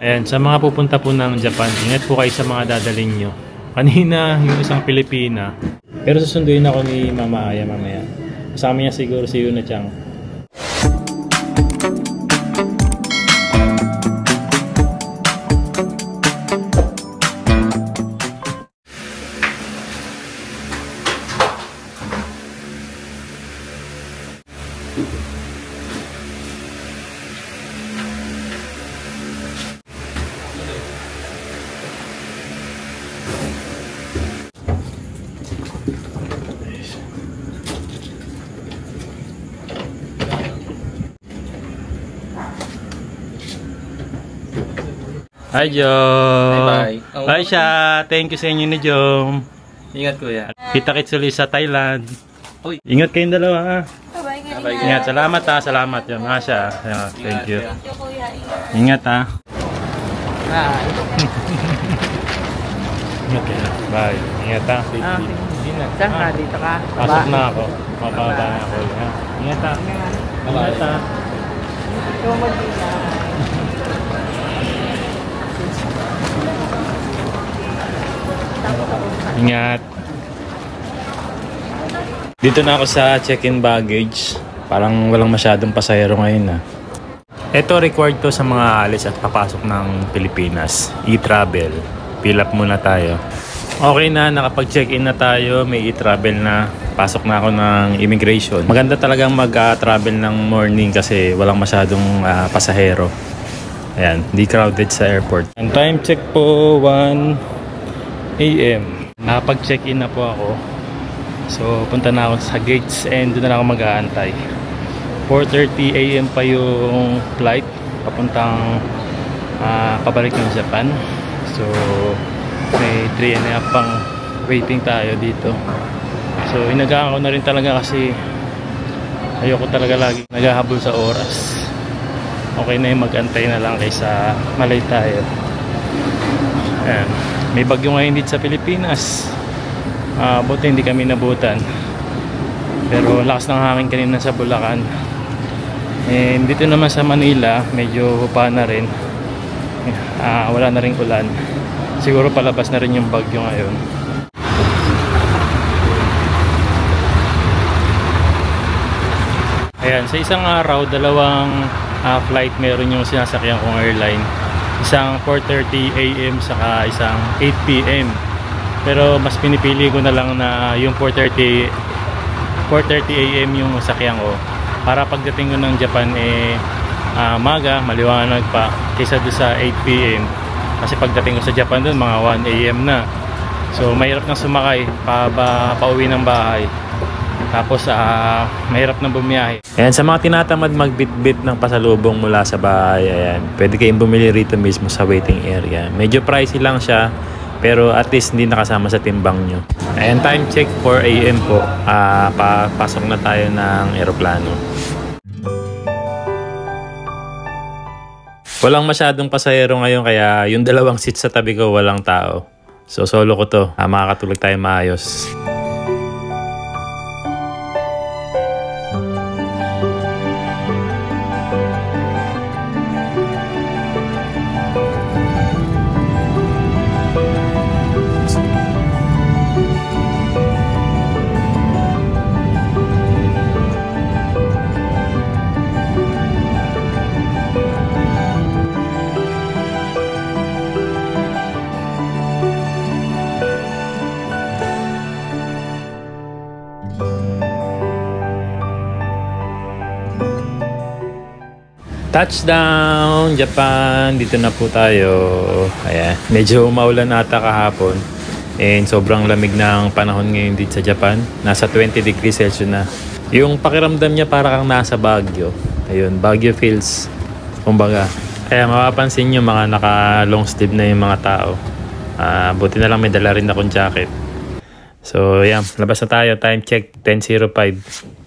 Ayan, sa mga pupunta po ng Japan, ingat po kayo sa mga dadalhin nyo. Kanina, yung isang Pilipina. Pero susunduin ako ni Mama Aya mamaya. Kasama niya siguro si Yuna-chan. Hi, Jom! Bye-bye. Bye siya! Thank you sa inyo ni Jom. Ingat kuya. Kita-kits ulit sa Thailand. Uy. Ingat kayong dalawa ha. Bye-bye. Ingat. Salamat ha. Salamat. Yan ha siya. Thank you. Ingat ha. Bye. Ingat kayo. Bye. Ingat ha. Saan ka? Dito ka? Pasok na ako. Mababa na ako. Ingat ha. Ingat ha. Ingat. Dito na ako sa check-in baggage. Parang walang masyadong pasahero ngayon. Ito required to sa mga alis at papasok ng Pilipinas. E-travel. Fill up muna tayo. Okay na, nakapag-check-in na tayo. May e-travel na. Pasok na ako ng immigration. Maganda talagang mag-travel ng morning kasi walang masyadong pasahero. Ayan, di crowded sa airport. And time check po 1 AM. Nakapag-check-in na po ako. So, punta na ako sa gates and doon na ako mag-aantay. 4:30 AM pa yung flight papuntang pabalik ng Japan. So, may 3.5 pang waiting tayo dito. So, inagaan ko na rin talaga kasi ayoko talaga lagi naghahabol sa oras. Okay na yung mag-antay na lang kaysa malay tayo. Ayan. May bagyo ngayon dito sa Pilipinas. Buti hindi kami nabutan. Pero lakas ng hangin kanina sa Bulacan. And dito naman sa Manila, medyo hupa na rin. Wala na rin ulan. Siguro palabas na rin yung bagyo ngayon. Ayan, sa isang araw, dalawang flight meron yung sinasakyan kong airline. Isang 4:30 AM saka isang 8 PM. Pero mas pinipili ko na lang na yung 4:30 AM yung sakyan ko. Para pagdating ko ng Japan maga, maliwanag pa kaysa doon sa 8 PM. Kasi pagdating ko sa Japan doon mga 1 AM na. So mahirap nang sumakay pauwi ng bahay. Tapos mahirap nang bumiyahe. Ayan, sa mga tinatamad magbitbit ng pasalubong mula sa bahay, ayan, pwede kayong bumili rito mismo sa waiting area. Medyo pricey lang siya, pero at least hindi nakasama sa timbang nyo. Ayan, time check 4 AM po. Papasok na tayo ng eroplano. Walang masyadong pasahero ngayon kaya yung dalawang seats sa tabi ko walang tao. So solo ko to. Makakatulog tayo maayos. Touchdown Japan, dito na po tayo. Ayan, medyo maulan ata kahapon and sobrang lamig ng panahon ngayon dito sa Japan. Nasa 20 degrees Celsius na. Yung pakiramdam niya para kang nasa Baguio. Ayun, Baguio feels kumbaga. Kaya mapapansin nyo mga naka long sleeve na yung mga tao. Buti na lang may dala rin akong jacket. So yan, labas na tayo. Time check 10:05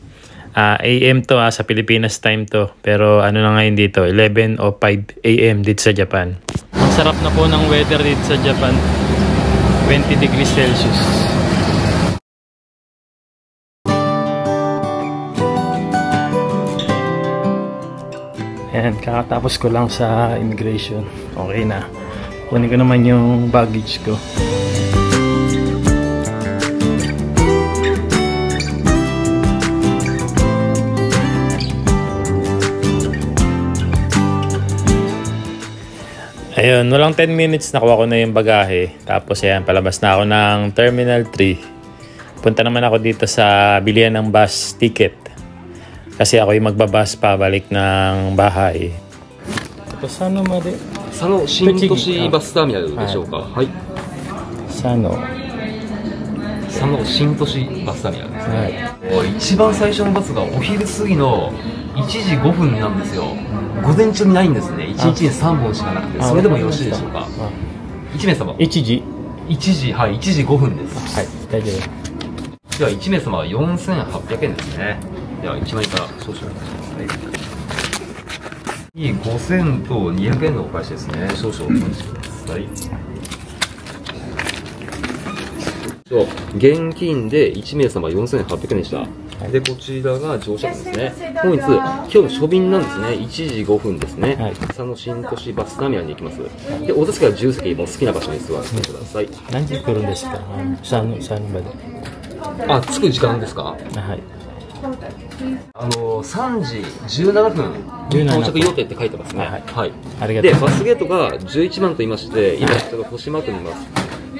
AM to sa Pilipinas time to. Pero ano na ngayon dito, 11:05 AM dito sa Japan. Ang sarap na po ng weather dito sa Japan. 20 degrees Celsius. Ayan, kakatapos ko lang sa immigration. Okay na. Kunin ko naman yung baggage ko. Ayun, walang 10 minutes nakuha ko na yung bagahe. Tapos ayan, palabas na ako ng Terminal 3. Punta naman ako dito sa bilihan ng bus ticket. Kasi ako yung magbabas pabalik ng bahay. Tapos sano mali? 佐野新都市バスターミナルでしょうか。はい。 Sano? 佐野新都市バスターミナルですね。はい。一番最初のバスがお昼過ぎの1時5分なんですよ。午前中にないんですね。1日に3本しかなくて、それでもよろしいでしょうか。1名様。 1時。 1時、はい、1時5分です。はい、大丈夫。では1名様は4800円ですね。では1枚から少々お願いします。5000と200円のお返しですね。少々お待ちください。現金で1名様4800円でした。で、こちらが乗車券ですね。本日、今日の初便なんですね。1時5分ですね。はい、佐野新都市バスターミナルに行きます。で、お座席は10席、もう好きな場所に座ってください。何時来るんですか？3まで。あ、着く時間ですか？はい。3時17分に到着予定って書いてますね。はい。ありがとう。で、バスゲートが11番と言いまして、今ちょっと星マークにいます。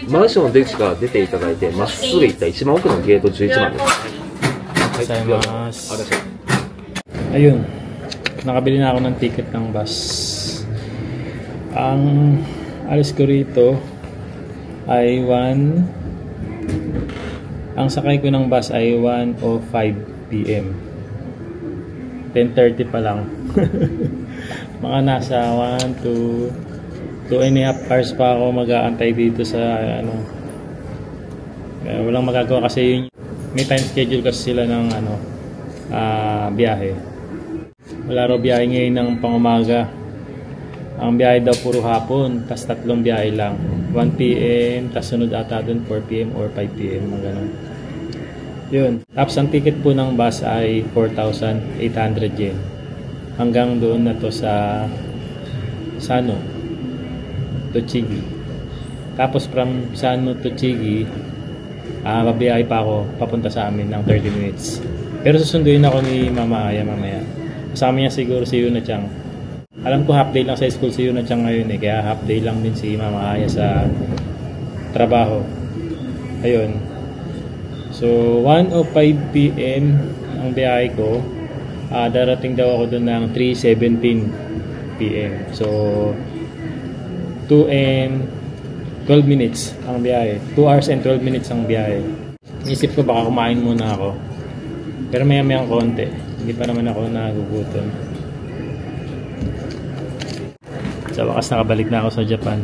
マンションの出口から出ていただいて、まっすぐ行った一番奥のゲート11番です。Ayun, nakabili na ako ng ticket ng bus. Ang alis ko rito ay ang sakay ko ng bus ay 1:05 PM. 10:30 pa lang. Mga nasa 2 and a half hours pa ako mag-aantay dito sa walang magagawa kasi may time schedule kasi sila ng biyahe. Wala raw biyahe ngayon ng pangumaga. Ang biyahe daw puro hapon, tas 3 biyahe lang. 1 PM, tas sunod ata dun 4 PM or 5 PM, mga ganun. Yun. Tapos ang ticket po ng bus ay 4,800 yen. Hanggang doon na to sa Sano, Tochigi. Tapos from Sano, Tochigi, babiyahe pa ako papunta sa amin ng 30 minutes. Pero susunduin ako ni Mama Aya mamaya. Kasama niya siguro si Yuna Chang. Alam ko half day lang sa school si Yuna Chang ngayon kaya half day lang din si Mama Aya sa trabaho. Ayun. So 1:05 PM ang biyahe ko. Darating daw ako doon ng 3:17 PM. So 2 and 12 minutes ang biyahe. 2 hours and 12 minutes ang biyahe. Isip ko baka kumain muna ako. Pero maya-mayang konti. Hindi pa naman ako nagugutom. Sa wakas nakabalik na ako sa Japan.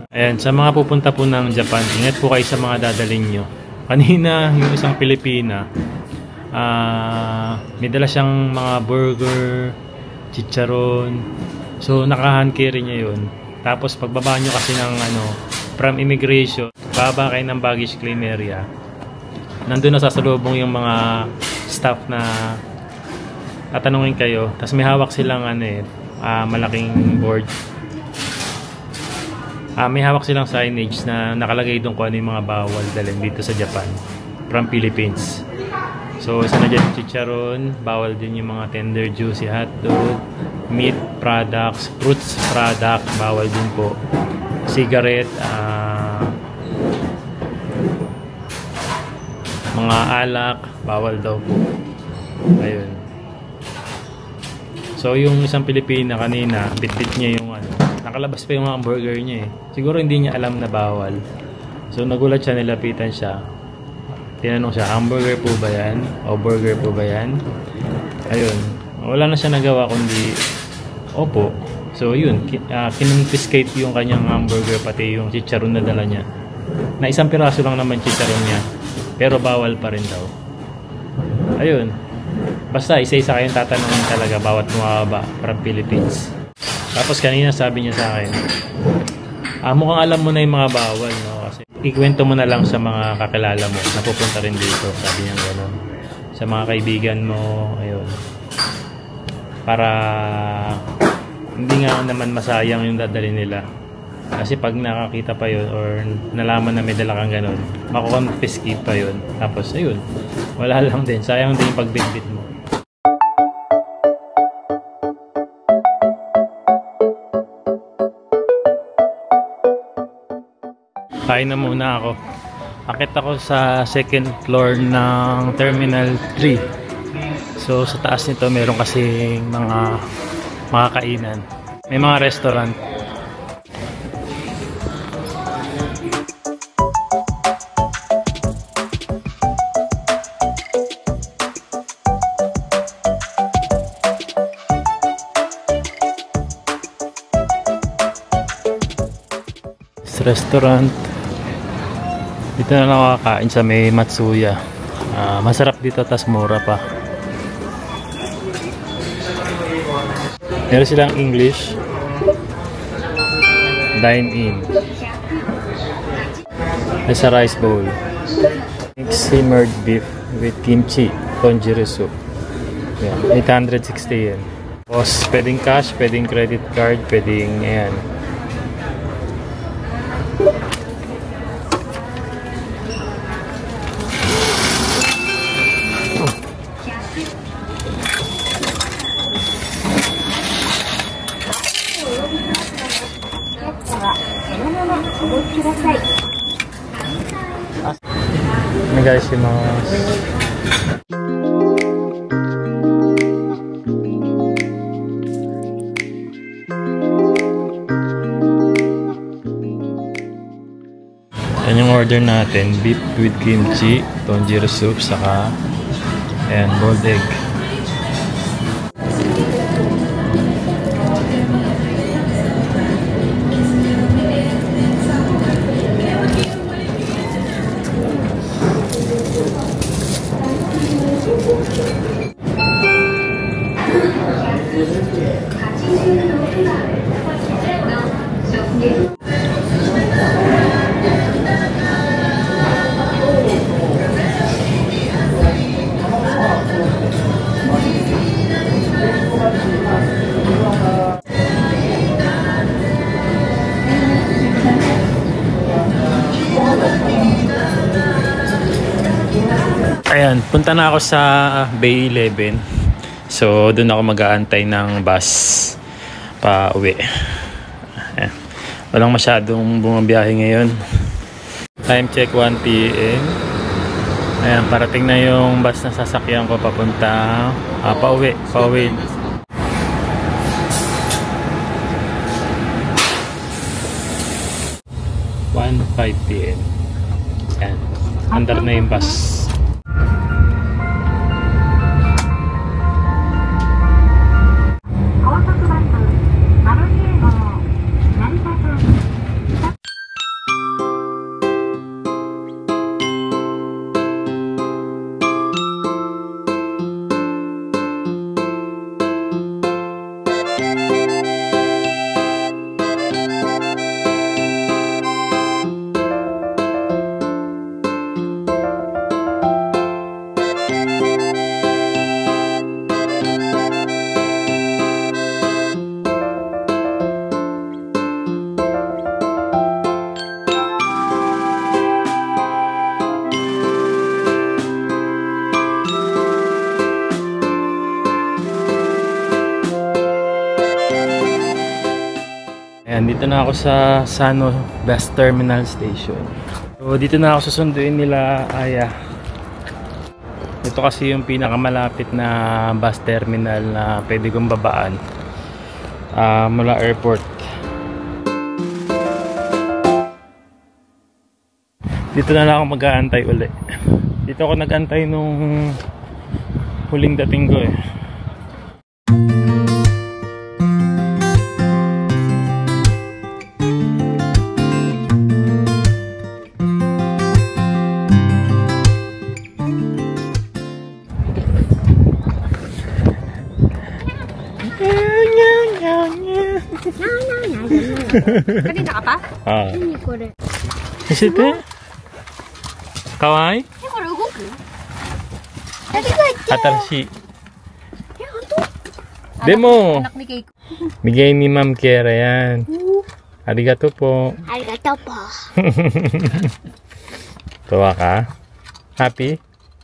Ayan, sa mga pupunta po ng Japan, ingat po kayo sa mga dadalhin nyo. Kanina, yung isang Pilipina, may dala siyang mga burger, chicharon. So, naka-hand carry niya yun. Tapos pagbaba nyo kasi ng from immigration, baba kayo ng baggage claim area. Nandun na sasalubong yung mga staff na tatanungin kayo. Tapos may hawak silang malaking board. May hawak silang signage na nakalagay doon kung ano yung mga bawal dalhin dito sa Japan from Philippines. So isa na dyan yung chicharon, bawal din yung mga tender juicy hotdog, meat products, fruits product, bawal din po. Cigarette, mga alak, bawal daw po. Ayun. So yung isang Pilipina kanina, bit-bit niya yung nakalabas pa yung hamburger niya Siguro hindi niya alam na bawal. So nagulat siya, nilapitan siya. Tinanong siya, hamburger po ba yan? O burger po ba yan? Ayun. Wala na siya nagawa kundi opo. So yun, kinonfiscate yung kanyang hamburger pati yung chicharon na dala niya. Na isang piraso lang naman chicharon niya. Pero bawal pa rin daw. Ayun. Basta isa-isa kayong tatanungin talaga bawat bumababa from Philippines. Tapos kanina sabi niya sa akin, mukhang alam mo na yung mga bawal, no? Kasi ikwento mo na lang sa mga kakilala mo na pupunta rin dito. Sabi niya gano'n. Sa mga kaibigan mo, ayun. para hindi nga naman masayang yung dadali nila. Kasi pag nakakita pa yun or nalaman na may dala kang ganun, makukonfiscate pa yun. Tapos ayun, wala lang din. Sayang din yung pagbitbit mo. Kain na muna ako. Akit ako sa second floor ng Terminal 3. So sa taas nito meron kasing mga kainan. May mga restaurant. Restaurant. Dito na lang kakain sa may Matsuya. Masarap dito, tas mura pa. Meron silang English. Dine in. There's a rice bowl. Simmered beef with kimchi, tonjiro soup. Yan, 860 yen. Tapos pwedeng cash, pwedeng credit card, pwedeng ayan. Yan yung order natin, beef with kimchi, tonjiro soup, saka and boiled egg. Ayan, punta na ako sa Bay 11. So, doon ako mag-aantay ng bus pa uwi. Ayan. Walang masyadong bumabiyahe ngayon. Time check 1 PM. Ayan, parating na yung bus na sasakyan ko papunta pauwi. 1:05 PM. Ayan, andar na yung bus. Ayan, dito na ako sa Sano Bus Terminal Station. So, dito na ako susunduin nila Aya. Ito kasi yung pinakamalapit na bus terminal na pwede kong babaan mula airport. Dito na lang ako mag-aantay uli. Dito ako nag-antay nung huling dating ko eh. Kanina ka pa? Naniこれ? 見せて。かわいい？これ動く？誰が言って？新しい。本当？ Demo. Anak ni Keiko. Bigay ni Ma'am Kiera yan. Arigato po. Arigato po. Tuwa ka? Happy?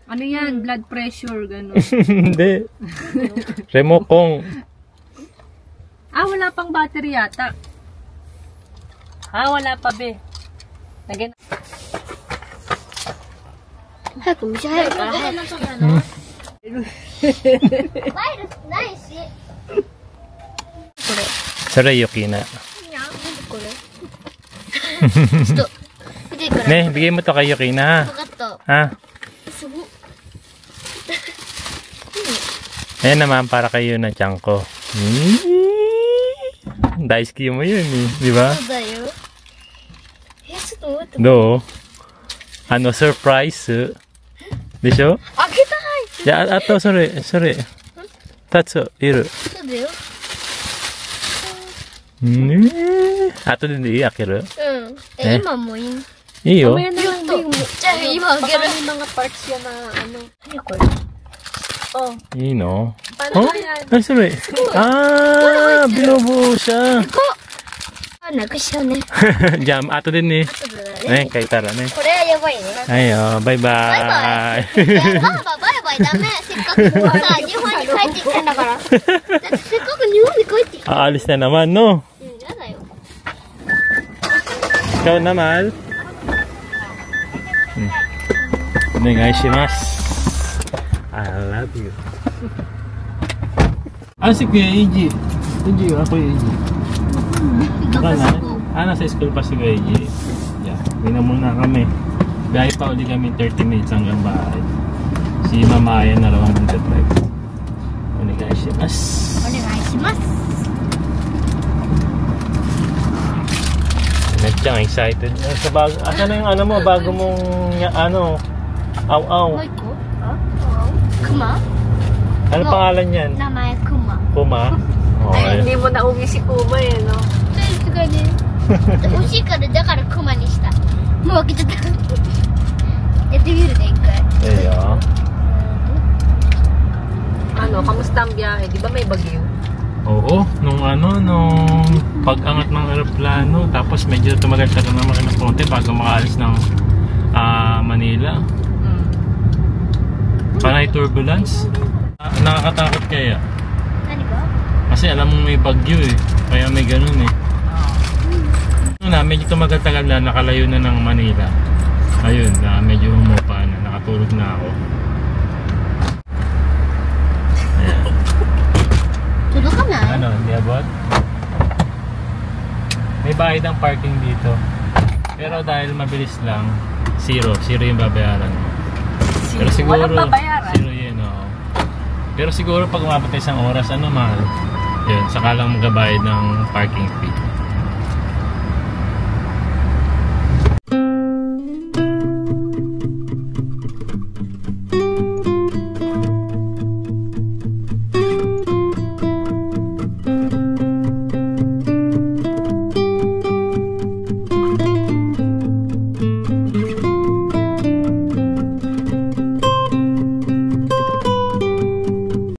Ano yan? Blood pressure, gano'n. Hindi. Remokong. Wala pang battery yata. Wala pa, be. Lagyan. 早く虫入るから早く。ファイルないし。それYuki na. これ。ちょっと見てから。 Ne, bigay mo to kay Yuki na. 分かった。 Ha? すごい。 Ayan naman para kayo na tiyan ko. Daisuki mo yun eh. Di ba? そうだよ。ちょっと待って。 Do. Ano, surprise. でしょ? 開けたい。じゃあ、あと、それ。tatsu, いる。そうだよ。あとでいい開ける? うん。え今もいい。いいよ。 Mamaya na lang, be. じゃあ今開ける。 Baka may mga parts yan na ano. 何これ。いいの? Paano ba yan? Ay, sorry. Binubuo siya. なくしちゃうね。 Jam, ato din eh. そうだね。 Eh, kay Tara ne. これはやばいね。 Ayo, bye-bye. バイバイダメ。せっかくさ、日本に帰ってきたんだから。だってせっかく日本に帰ってきた。 Aalis na naman, no? やだよ。 Ikaw naman. Onegaishimasu. I love you. Si Kuya Eiji. Eiji, ako yung Eiji. Baka na? Nasa school pa si Kuya Eiji. Yeah, hindi na muna kami. Dahil pa uli kami 30 minutes hanggang bahay. Si Mama Aya na raw ang nag-drive. Onegaishimasu. お願いします。 Nadyang excited. Sa bago, asa na yung ano mo, bago mong ano, aw-aw. もう一個クマ Ano pangalan yan? 名前クマ。 Kuma? Ay, Okay. hindi mo nauwi si Kuma eh, no? さすがに。欲しいからだからクマにした。もう開けちゃった。やってみるね、一回。 Ayo. Ano, kamusta ang biyahe? Di ba may bagyo? Oo, nung pag-angat ng aeroplano, tapos medyo tumagal-tagal naman ng konti bago makaalis ng Manila. Panay turbulence. Nakakatakot kaya. 何が Kasi alam mo may bagyo eh. Kaya may ganun eh. Medyo tumagal-tagal na, nakalayo na ng Manila. Ayun, medyo humupa na, nakatulog na ako. Ayan. Tulog ka na? Ano, hindi abot? May bayad ang parking dito. Pero dahil mabilis lang, zero yung babayaran mo. Pero siguro, Walang babayaran. zero yun, oo. Pero siguro pag umabot isang oras, ano mahal? Yun, saka lang magabayad ng parking fee.